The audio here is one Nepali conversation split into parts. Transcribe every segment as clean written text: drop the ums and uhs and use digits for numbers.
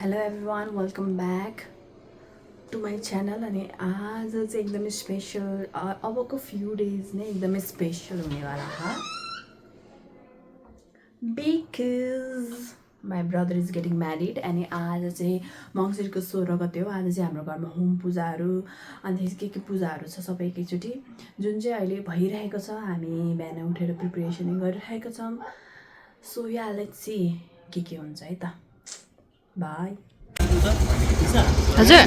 Hello everyone welcome back to my channel. अनि आज चाहिँ एकदमै स्पेसल, अबको फ्यु डेज नै एकदमै स्पेसल हुनेवाला छ because my brother is getting married. अनि आज चाहिँ मङ्सिरको 16 गते हो। आज चाहिँ हाम्रो घरमा होम पूजाहरू अनि के पूजाहरू छ सबै एकैचोटि जुन चाहिँ अहिले भइरहेको छ। हामी बिहान उठेर प्रिपरेसन गरिरहेका छौँ। सो या लेट्स सी के हुन्छ है त। बाई। हजुर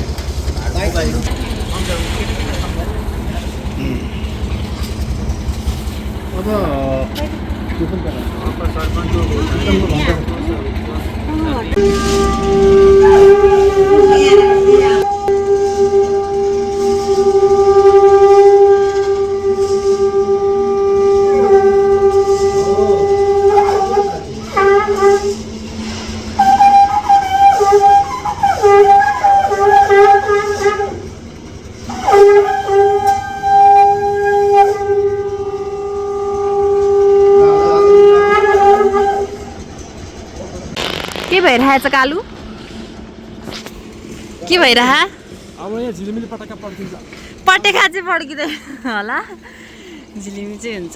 के भइरहेछ कालु? के भइरह? अब यहाँ झिलिमिली पटक्का पड्किन्छ। पटेका चाहिँ पड्किँदैन होला, झिलिमी चाहिँ हुन्छ।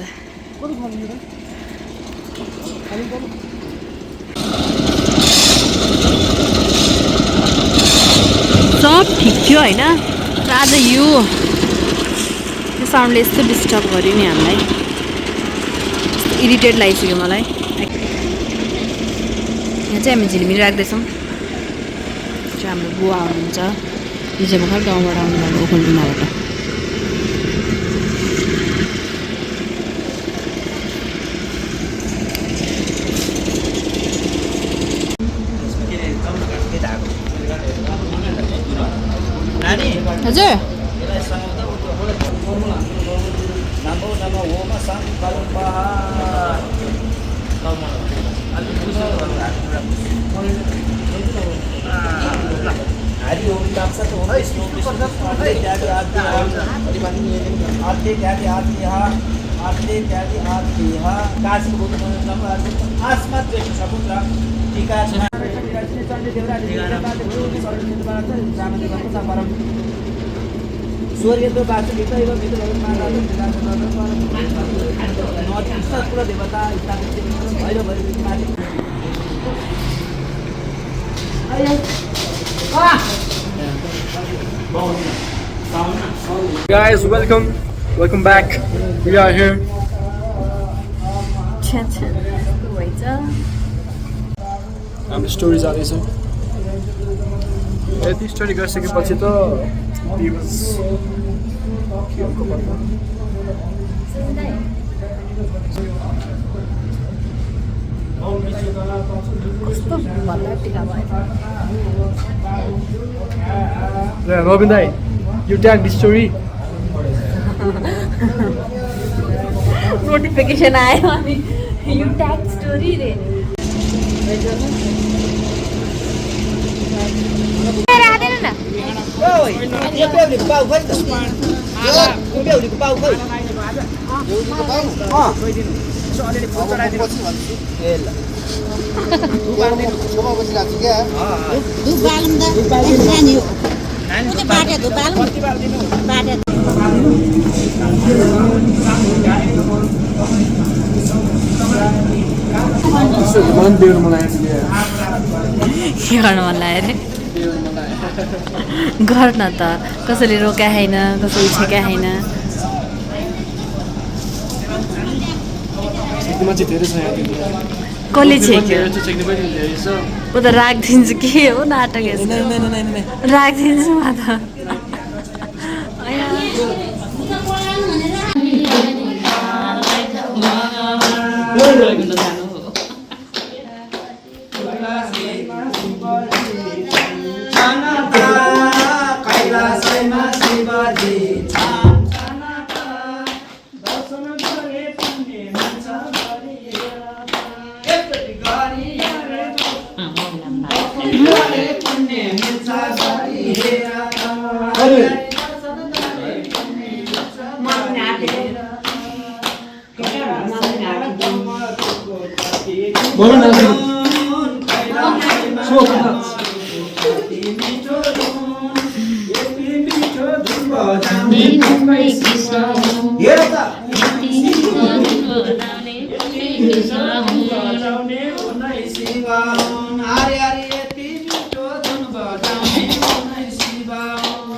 सब ठिक थियो होइन, आज यो साउन्डले यस्तो डिस्टर्ब गर्यो नि हामीलाई, इरिटेट लागिसक्यो मलाई। यहाँ चाहिँ हामी झिलिमिली राख्दैछौँ। चाहिँ हाम्रो बुवा हुनुहुन्छ, यो चाहिँ भर्खर गाउँबाट आउनुभएको ओखलडुङ्गाबाट। हजुर सूर्यको बासुभित्र कुल देवता Guys, welcome back. We are here. हाम्रो स्टोरी जाँदैछ। यति स्टोरी गरिसकेपछि त Robin Dai, you tag the story. Notification आयो अनि यो ट्याग स्टोरी रे राख्दैन न। के गर्नु मन लाग्यो अरे? गर न त, कसैले रोका छैन, कसैले छेका छैन। कसले छेक्यो? ऊ त राखिदिन्छु। के हो नाटक यस्तो? राखिदिन्छु म त। हेर त शिवम हरि हरि यति मिठो धुन बजाउने उनै शिवम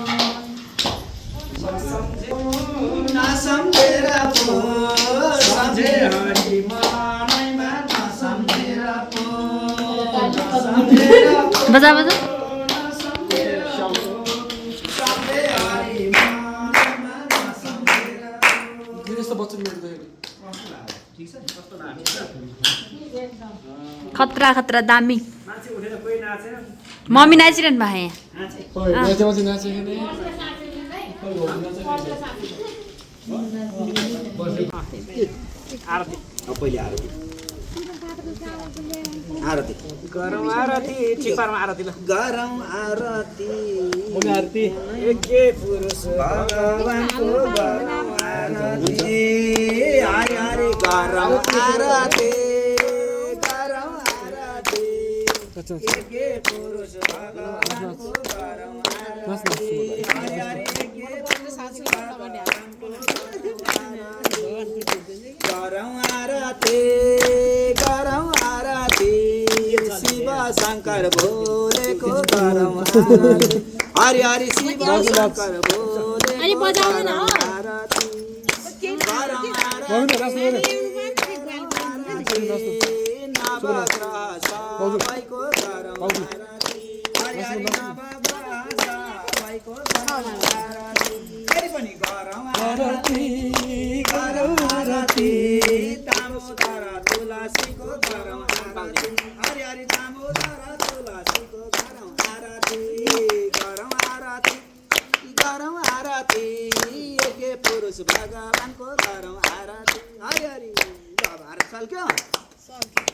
नसम्झेर पो सम्झे हरि मनैमा नसम्झेर पो नसम्झेर पो बजा बजा नसम्झेर पो सम्झे हरि मनैमा नसम्झेर पो यस्तो बच्चन मेरो ठीक छ नि कस्तो लाग्छ खतरा खतरा दामी मान्छे उठेर कोही नाचेन मम्मी नाचिरहनु भएको यहाँ नाचे नाचेको नि आरती पहिले आरती गरौँ आरती ठिक पारौँ आरती ल गरौँ आरती मम्मी आरती एकै पुरुष भगवानको गरौँ आरती हाय हाय गरौँ आरती गरौँ आरती एकै पुरुष भगवानको गरौँ आरती हाय हाय एकै पुरुष भगवानको गरौँ आरती गरौँ आरती शिव शङ्कर भोलेको गरौँ आरती हरि हरि शिव शङ्कर भोलेको गरौँ आरती गरौँ आरती नवग्रह सबैको गरौँ आरती हरि हरि नवग्रह सबैको गरौँ आरती फेरि पनि गरौँ आरती गरौँ आरती दामोदर तुलसीको गरौँ आरती हरि हरि दामोदर तुलसीको गरौँ आरती गरौँ आरती गरौँ आरती एकै पुरुष भगवानको गरौँ आरती हरि हरि ल अब आरती सल्क्यो